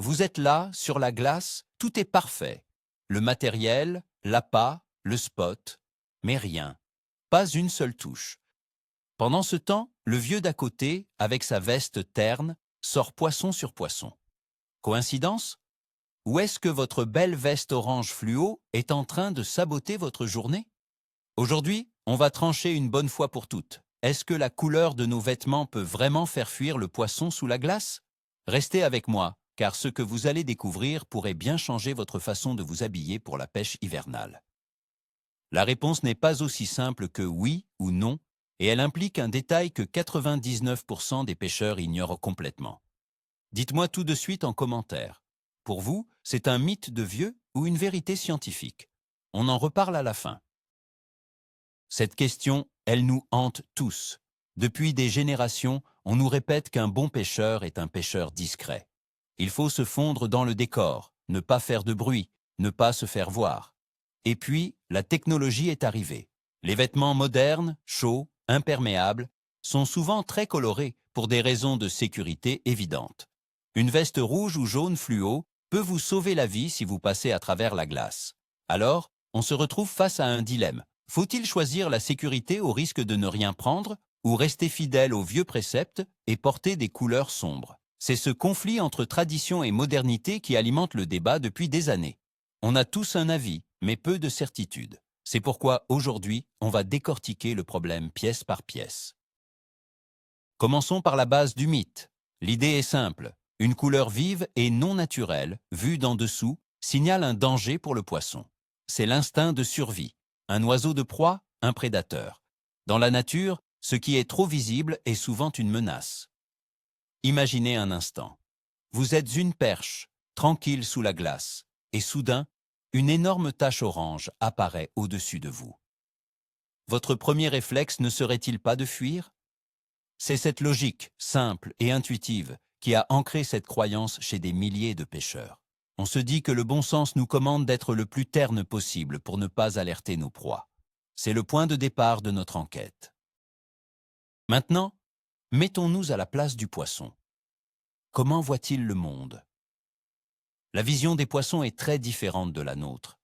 Vous êtes là, sur la glace, tout est parfait. Le matériel, l'appât, le spot, mais rien. Pas une seule touche. Pendant ce temps, le vieux d'à côté, avec sa veste terne, sort poisson sur poisson. Coïncidence? Ou est-ce que votre belle veste orange fluo est en train de saboter votre journée? Aujourd'hui, on va trancher une bonne fois pour toutes. Est-ce que la couleur de nos vêtements peut vraiment faire fuir le poisson sous la glace? Restez avec moi, car ce que vous allez découvrir pourrait bien changer votre façon de vous habiller pour la pêche hivernale. La réponse n'est pas aussi simple que oui ou non, et elle implique un détail que 99% des pêcheurs ignorent complètement. Dites-moi tout de suite en commentaire. Pour vous, c'est un mythe de vieux ou une vérité scientifique? On en reparle à la fin. Cette question, elle nous hante tous. Depuis des générations, on nous répète qu'un bon pêcheur est un pêcheur discret. Il faut se fondre dans le décor, ne pas faire de bruit, ne pas se faire voir. Et puis, la technologie est arrivée. Les vêtements modernes, chauds, imperméables, sont souvent très colorés pour des raisons de sécurité évidentes. Une veste rouge ou jaune fluo peut vous sauver la vie si vous passez à travers la glace. Alors, on se retrouve face à un dilemme. Faut-il choisir la sécurité au risque de ne rien prendre ou rester fidèle aux vieux préceptes et porter des couleurs sombres? C'est ce conflit entre tradition et modernité qui alimente le débat depuis des années. On a tous un avis, mais peu de certitude. C'est pourquoi aujourd'hui, on va décortiquer le problème pièce par pièce. Commençons par la base du mythe. L'idée est simple. Une couleur vive et non naturelle, vue d'en dessous, signale un danger pour le poisson. C'est l'instinct de survie. Un oiseau de proie, un prédateur. Dans la nature, ce qui est trop visible est souvent une menace. Imaginez un instant. Vous êtes une perche, tranquille sous la glace, et soudain, une énorme tache orange apparaît au-dessus de vous. Votre premier réflexe ne serait-il pas de fuir? C'est cette logique, simple et intuitive, qui a ancré cette croyance chez des milliers de pêcheurs. On se dit que le bon sens nous commande d'être le plus terne possible pour ne pas alerter nos proies. C'est le point de départ de notre enquête. Maintenant, mettons-nous à la place du poisson. Comment voit-il le monde? La vision des poissons est très différente de la nôtre.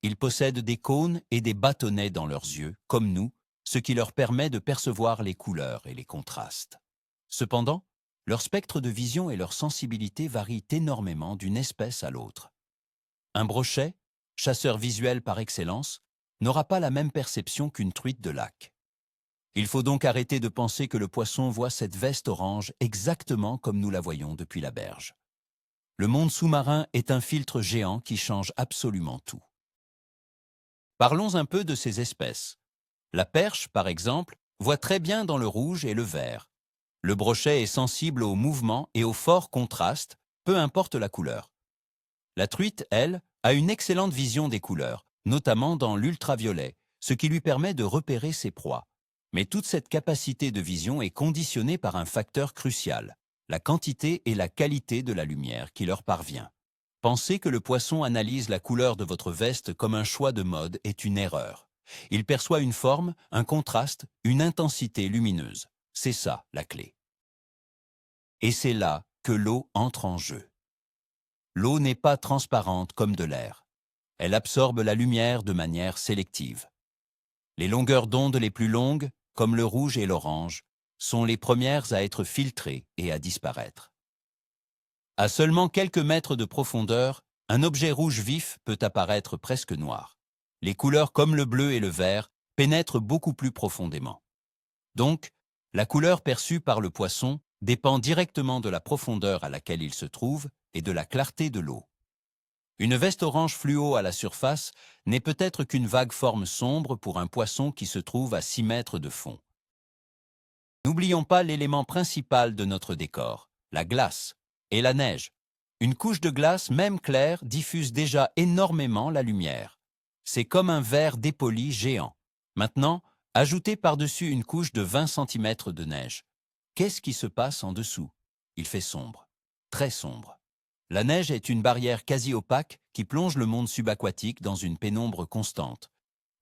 Ils possèdent des cônes et des bâtonnets dans leurs yeux, comme nous, ce qui leur permet de percevoir les couleurs et les contrastes. Cependant, leur spectre de vision et leur sensibilité varient énormément d'une espèce à l'autre. Un brochet, chasseur visuel par excellence, n'aura pas la même perception qu'une truite de lac. Il faut donc arrêter de penser que le poisson voit cette veste orange exactement comme nous la voyons depuis la berge. Le monde sous-marin est un filtre géant qui change absolument tout. Parlons un peu de ces espèces. La perche, par exemple, voit très bien dans le rouge et le vert. Le brochet est sensible aux mouvements et aux forts contrastes, peu importe la couleur. La truite, elle, a une excellente vision des couleurs, notamment dans l'ultraviolet, ce qui lui permet de repérer ses proies. Mais toute cette capacité de vision est conditionnée par un facteur crucial, la quantité et la qualité de la lumière qui leur parvient. Penser que le poisson analyse la couleur de votre veste comme un choix de mode est une erreur. Il perçoit une forme, un contraste, une intensité lumineuse. C'est ça, la clé. Et c'est là que l'eau entre en jeu. L'eau n'est pas transparente comme de l'air. Elle absorbe la lumière de manière sélective. Les longueurs d'onde les plus longues, comme le rouge et l'orange, sont les premières à être filtrées et à disparaître. À seulement quelques mètres de profondeur, un objet rouge vif peut apparaître presque noir. Les couleurs comme le bleu et le vert pénètrent beaucoup plus profondément. Donc, la couleur perçue par le poisson dépend directement de la profondeur à laquelle il se trouve et de la clarté de l'eau. Une veste orange fluo à la surface n'est peut-être qu'une vague forme sombre pour un poisson qui se trouve à 6 mètres de fond. N'oublions pas l'élément principal de notre décor, la glace et la neige. Une couche de glace, même claire, diffuse déjà énormément la lumière. C'est comme un verre dépoli géant. Maintenant, ajoutez par-dessus une couche de 20 cm de neige. Qu'est-ce qui se passe en dessous? Il fait sombre, très sombre. La neige est une barrière quasi opaque qui plonge le monde subaquatique dans une pénombre constante.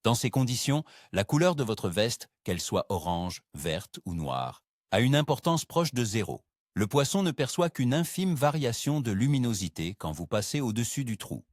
Dans ces conditions, la couleur de votre veste, qu'elle soit orange, verte ou noire, a une importance proche de zéro. le poisson ne perçoit qu'une infime variation de luminosité quand vous passez au-dessus du trou.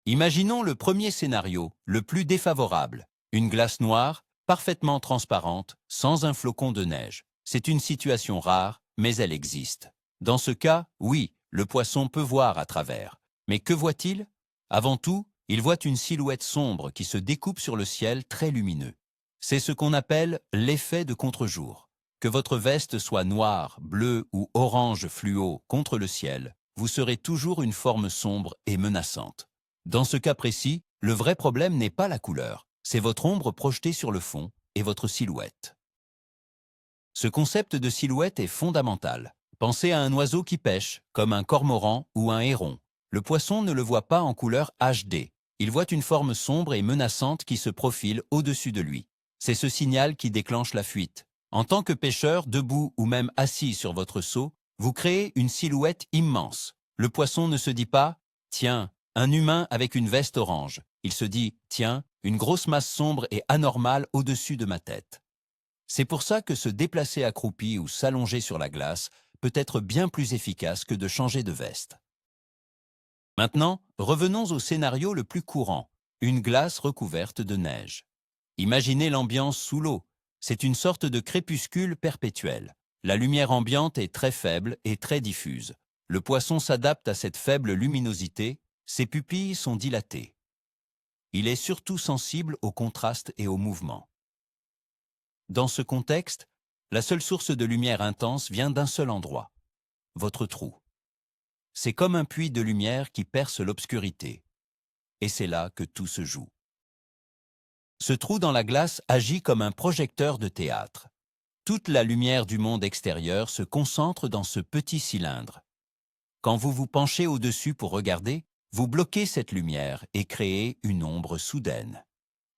Imaginons le premier scénario, le plus défavorable. Une glace noire, parfaitement transparente, sans un flocon de neige. C'est une situation rare, mais elle existe. Dans ce cas, oui, le poisson peut voir à travers. Mais que voit-il? Avant tout, il voit une silhouette sombre qui se découpe sur le ciel très lumineux. C'est ce qu'on appelle l'effet de contre-jour. Que votre veste soit noire, bleue ou orange fluo contre le ciel, vous serez toujours une forme sombre et menaçante. Dans ce cas précis, le vrai problème n'est pas la couleur, c'est votre ombre projetée sur le fond et votre silhouette. Ce concept de silhouette est fondamental. Pensez à un oiseau qui pêche, comme un cormoran ou un héron. Le poisson ne le voit pas en couleur HD. Il voit une forme sombre et menaçante qui se profile au-dessus de lui. C'est ce signal qui déclenche la fuite. En tant que pêcheur, debout ou même assis sur votre seau, vous créez une silhouette immense. Le poisson ne se dit pas « Tiens, un humain avec une veste orange ». Il se dit « Tiens, une grosse masse sombre et anormale au-dessus de ma tête ». C'est pour ça que se déplacer accroupi ou s'allonger sur la glace peut être bien plus efficace que de changer de veste. Maintenant, revenons au scénario le plus courant, une glace recouverte de neige. Imaginez l'ambiance sous l'eau. C'est une sorte de crépuscule perpétuel. La lumière ambiante est très faible et très diffuse. Le poisson s'adapte à cette faible luminosité, ses pupilles sont dilatées. Il est surtout sensible au contraste et au mouvement. Dans ce contexte, la seule source de lumière intense vient d'un seul endroit, votre trou. C'est comme un puits de lumière qui perce l'obscurité. Et c'est là que tout se joue. Ce trou dans la glace agit comme un projecteur de théâtre. Toute la lumière du monde extérieur se concentre dans ce petit cylindre. Quand vous vous penchez au-dessus pour regarder, vous bloquez cette lumière et créez une ombre soudaine.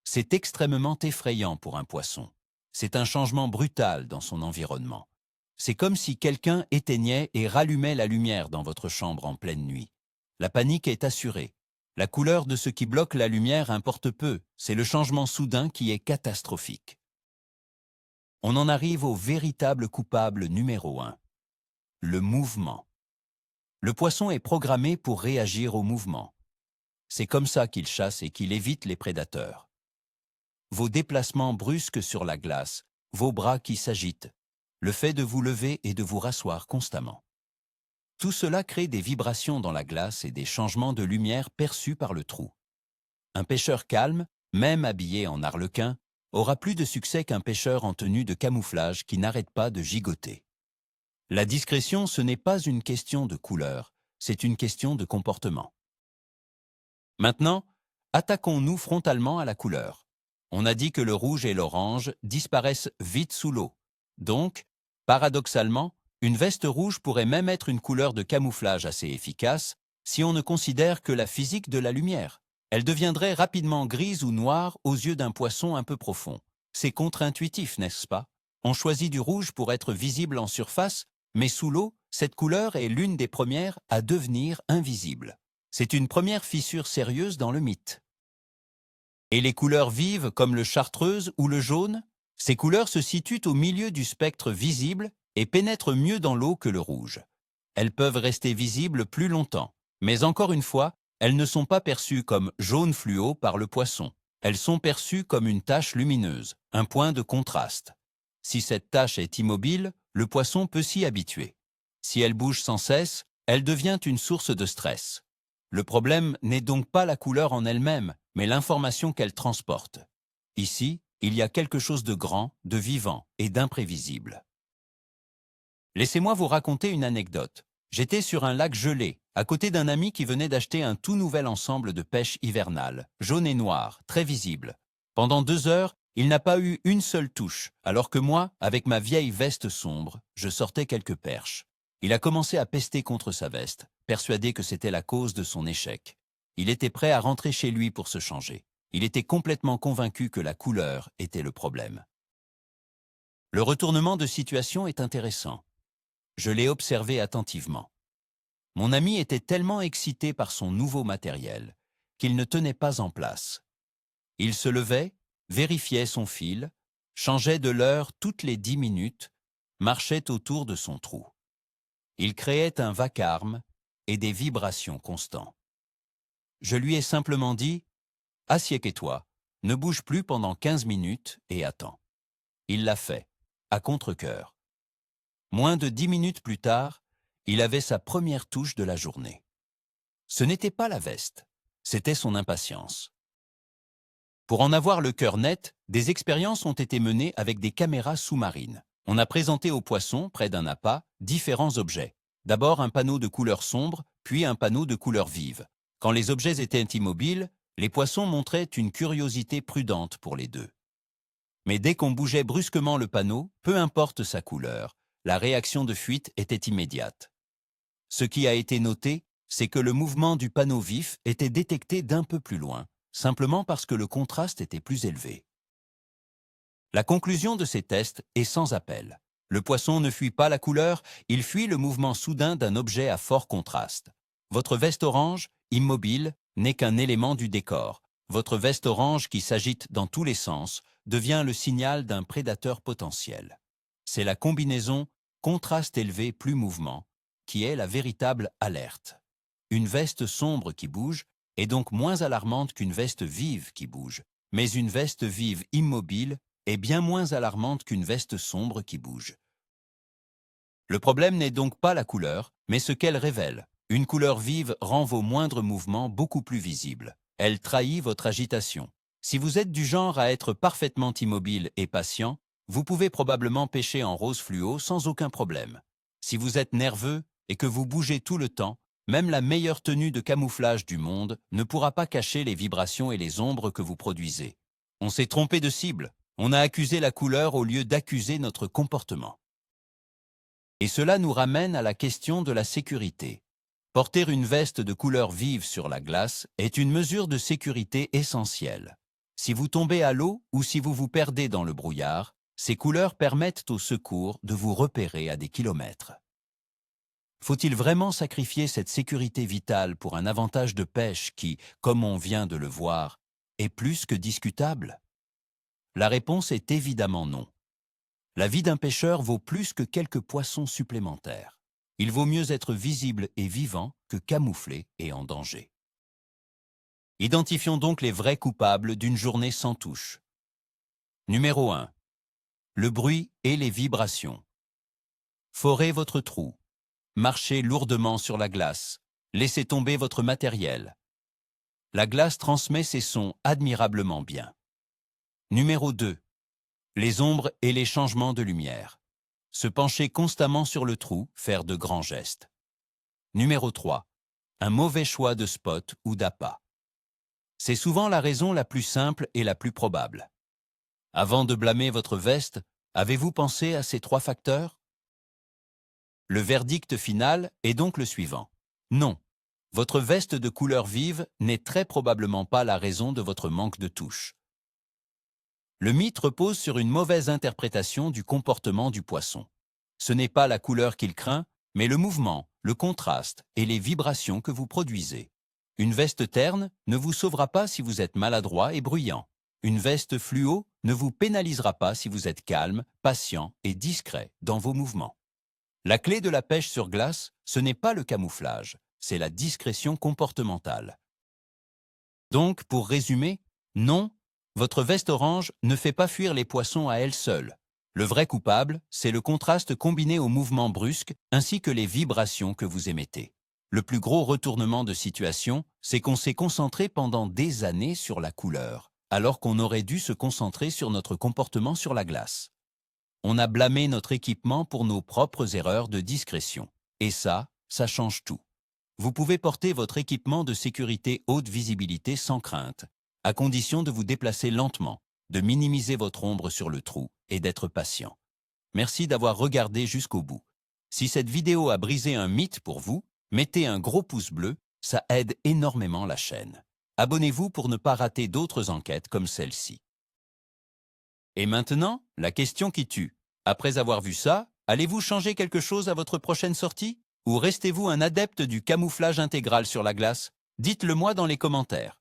C'est extrêmement effrayant pour un poisson. C'est un changement brutal dans son environnement. C'est comme si quelqu'un éteignait et rallumait la lumière dans votre chambre en pleine nuit. La panique est assurée. La couleur de ce qui bloque la lumière importe peu, c'est le changement soudain qui est catastrophique. On en arrive au véritable coupable numéro 1, le mouvement. Le poisson est programmé pour réagir au mouvement. C'est comme ça qu'il chasse et qu'il évite les prédateurs. Vos déplacements brusques sur la glace, vos bras qui s'agitent, le fait de vous lever et de vous rasseoir constamment. Tout cela crée des vibrations dans la glace et des changements de lumière perçus par le trou. Un pêcheur calme, même habillé en arlequin, aura plus de succès qu'un pêcheur en tenue de camouflage qui n'arrête pas de gigoter. La discrétion, ce n'est pas une question de couleur, c'est une question de comportement. Maintenant, attaquons-nous frontalement à la couleur. On a dit que le rouge et l'orange disparaissent vite sous l'eau. Donc, paradoxalement, une veste rouge pourrait même être une couleur de camouflage assez efficace si on ne considère que la physique de la lumière. Elle deviendrait rapidement grise ou noire aux yeux d'un poisson un peu profond. C'est contre-intuitif, n'est-ce pas? On choisit du rouge pour être visible en surface, mais sous l'eau, cette couleur est l'une des premières à devenir invisible. C'est une première fissure sérieuse dans le mythe. Et les couleurs vives comme le chartreuse ou le jaune? Ces couleurs se situent au milieu du spectre visible et pénètrent mieux dans l'eau que le rouge. Elles peuvent rester visibles plus longtemps, mais encore une fois, elles ne sont pas perçues comme jaune fluo par le poisson. Elles sont perçues comme une tache lumineuse, un point de contraste. Si cette tache est immobile, le poisson peut s'y habituer. Si elle bouge sans cesse, elle devient une source de stress. Le problème n'est donc pas la couleur en elle-même, mais l'information qu'elle transporte. Ici, il y a quelque chose de grand, de vivant et d'imprévisible. Laissez-moi vous raconter une anecdote. J'étais sur un lac gelé, à côté d'un ami qui venait d'acheter un tout nouvel ensemble de pêche hivernale, jaune et noir, très visible. Pendant 2 heures, il n'a pas eu une seule touche, alors que moi, avec ma vieille veste sombre, je sortais quelques perches. Il a commencé à pester contre sa veste, persuadé que c'était la cause de son échec. Il était prêt à rentrer chez lui pour se changer. Il était complètement convaincu que la couleur était le problème. Le retournement de situation est intéressant. Je l'ai observé attentivement. Mon ami était tellement excité par son nouveau matériel qu'il ne tenait pas en place. Il se levait, vérifiait son fil, changeait de l'heure toutes les 10 minutes, marchait autour de son trou. Il créait un vacarme et des vibrations constants. Je lui ai simplement dit « Assieds-toi, ne bouge plus pendant 15 minutes et attends ». Il l'a fait, à contre-cœur. Moins de 10 minutes plus tard, il avait sa première touche de la journée. Ce n'était pas la veste, c'était son impatience. Pour en avoir le cœur net, des expériences ont été menées avec des caméras sous-marines. On a présenté aux poissons, près d'un appât, différents objets. D'abord un panneau de couleur sombre, puis un panneau de couleur vive. Quand les objets étaient immobiles, les poissons montraient une curiosité prudente pour les deux. Mais dès qu'on bougeait brusquement le panneau, peu importe sa couleur, la réaction de fuite était immédiate. Ce qui a été noté, c'est que le mouvement du panneau vif était détecté d'un peu plus loin, simplement parce que le contraste était plus élevé. La conclusion de ces tests est sans appel. Le poisson ne fuit pas la couleur, il fuit le mouvement soudain d'un objet à fort contraste. Votre veste orange, immobile, n'est qu'un élément du décor. Votre veste orange qui s'agite dans tous les sens devient le signal d'un prédateur potentiel. C'est la combinaison contraste élevé plus mouvement qui est la véritable alerte. Une veste sombre qui bouge est donc moins alarmante qu'une veste vive qui bouge, mais une veste vive immobile est bien moins alarmante qu'une veste sombre qui bouge. Le problème n'est donc pas la couleur, mais ce qu'elle révèle. Une couleur vive rend vos moindres mouvements beaucoup plus visibles. Elle trahit votre agitation. Si vous êtes du genre à être parfaitement immobile et patient, vous pouvez probablement pêcher en rose fluo sans aucun problème. Si vous êtes nerveux et que vous bougez tout le temps, même la meilleure tenue de camouflage du monde ne pourra pas cacher les vibrations et les ombres que vous produisez. On s'est trompé de cible. On a accusé la couleur au lieu d'accuser notre comportement. Et cela nous ramène à la question de la sécurité. Porter une veste de couleur vive sur la glace est une mesure de sécurité essentielle. Si vous tombez à l'eau ou si vous vous perdez dans le brouillard, ces couleurs permettent aux secours de vous repérer à des kilomètres. Faut-il vraiment sacrifier cette sécurité vitale pour un avantage de pêche qui, comme on vient de le voir, est plus que discutable? La réponse est évidemment non. La vie d'un pêcheur vaut plus que quelques poissons supplémentaires. Il vaut mieux être visible et vivant que camouflé et en danger. Identifions donc les vrais coupables d'une journée sans touche. Numéro 1. Le bruit et les vibrations. Forez votre trou. Marchez lourdement sur la glace. Laissez tomber votre matériel. La glace transmet ses sons admirablement bien. Numéro 2. Les ombres et les changements de lumière. Se pencher constamment sur le trou, faire de grands gestes. Numéro 3. Un mauvais choix de spot ou d'appât. C'est souvent la raison la plus simple et la plus probable. Avant de blâmer votre veste, avez-vous pensé à ces 3 facteurs? Le verdict final est donc le suivant. Non, votre veste de couleur vive n'est très probablement pas la raison de votre manque de touche. Le mythe repose sur une mauvaise interprétation du comportement du poisson. Ce n'est pas la couleur qu'il craint, mais le mouvement, le contraste et les vibrations que vous produisez. Une veste terne ne vous sauvera pas si vous êtes maladroit et bruyant. Une veste fluo ne vous pénalisera pas si vous êtes calme, patient et discret dans vos mouvements. La clé de la pêche sur glace, ce n'est pas le camouflage, c'est la discrétion comportementale. Donc, pour résumer, non, votre veste orange ne fait pas fuir les poissons à elle seule. Le vrai coupable, c'est le contraste combiné au mouvement brusque ainsi que les vibrations que vous émettez. Le plus gros retournement de situation, c'est qu'on s'est concentré pendant des années sur la couleur, alors qu'on aurait dû se concentrer sur notre comportement sur la glace. On a blâmé notre équipement pour nos propres erreurs de discrétion. Et ça change tout. Vous pouvez porter votre équipement de sécurité haute visibilité sans crainte, à condition de vous déplacer lentement, de minimiser votre ombre sur le trou et d'être patient. Merci d'avoir regardé jusqu'au bout. Si cette vidéo a brisé un mythe pour vous, mettez un gros pouce bleu, ça aide énormément la chaîne. Abonnez-vous pour ne pas rater d'autres enquêtes comme celle-ci. Et maintenant, la question qui tue. Après avoir vu ça, allez-vous changer quelque chose à votre prochaine sortie? Ou restez-vous un adepte du camouflage intégral sur la glace? Dites-le moi dans les commentaires.